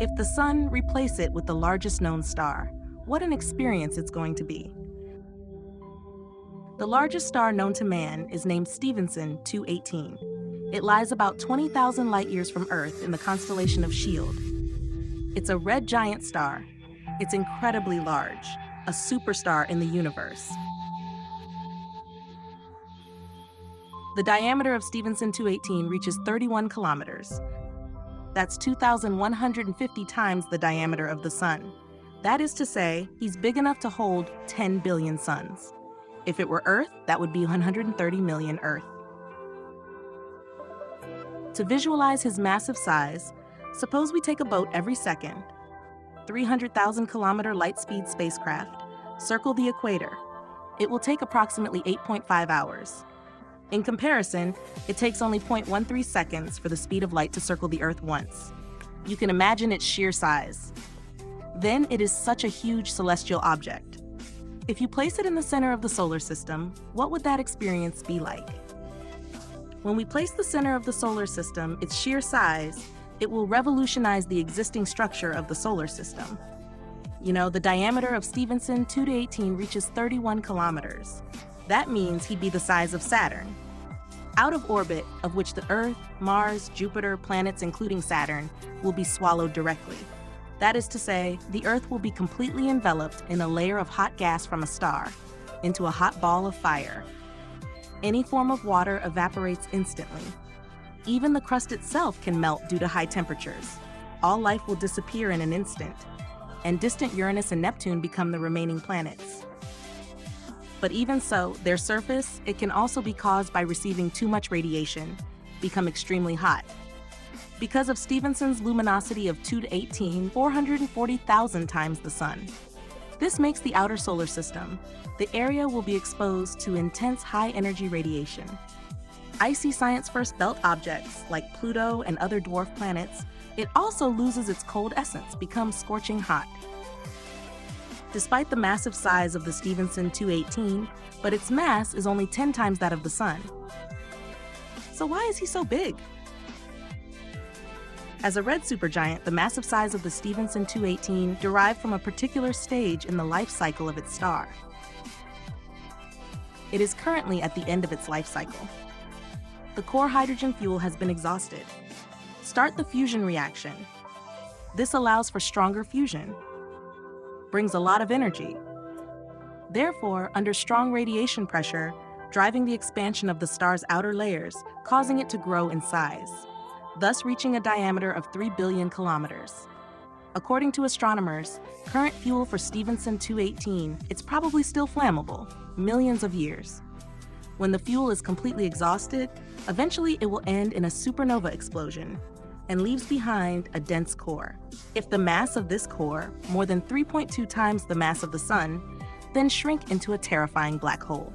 If the sun, replace it with the largest known star. What an experience it's going to be. The largest star known to man is named Stephenson 218. It lies about 20,000 light-years from Earth in the constellation of Shield. It's a red giant star. It's incredibly large, a superstar in the universe. The diameter of Stephenson 218 reaches 31 kilometers. That's 2,150 times the diameter of the Sun. That is to say, he's big enough to hold 10 billion suns. If it were Earth, that would be 130 million Earth. To visualize his massive size, suppose we take a boat every second, 300,000 kilometer light-speed spacecraft, circle the equator. It will take approximately 8.5 hours. In comparison, it takes only 0.13 seconds for the speed of light to circle the Earth once. You can imagine its sheer size. Then it is such a huge celestial object. If you place it in the center of the solar system, what would that experience be like? When we place the center of the solar system, its sheer size, it will revolutionize the existing structure of the solar system. You know, the diameter of Stephenson 218 reaches 31 kilometers. That means he'd be the size of Saturn. Out of orbit, of which the Earth, Mars, Jupiter, planets including Saturn, will be swallowed directly. That is to say, the Earth will be completely enveloped in a layer of hot gas from a star, into a hot ball of fire. Any form of water evaporates instantly. Even the crust itself can melt due to high temperatures. All life will disappear in an instant, and distant Uranus and Neptune become the remaining planets. But even so, their surface, it can also be caused by receiving too much radiation, become extremely hot. Because of Stephenson's luminosity of 2 to 18, 440,000 times the Sun. This makes the outer solar system. The area will be exposed to intense high-energy radiation. Icy science-first belt objects, like Pluto and other dwarf planets, it also loses its cold essence, becomes scorching hot. Despite the massive size of the Stephenson 218, but its mass is only 10 times that of the Sun. So why is he so big? As a red supergiant, the massive size of the Stephenson 218 derived from a particular stage in the life cycle of its star. It is currently at the end of its life cycle. The core hydrogen fuel has been exhausted. Start the fusion reaction. This allows for stronger fusion, brings a lot of energy. Therefore, under strong radiation pressure, driving the expansion of the star's outer layers, causing it to grow in size, thus reaching a diameter of 3 billion kilometers. According to astronomers, current fuel for Stephenson 218, it's probably still flammable, millions of years. When the fuel is completely exhausted, eventually it will end in a supernova explosion and leaves behind a dense core. If the mass of this core, more than 3.2 times the mass of the Sun, then shrink into a terrifying black hole.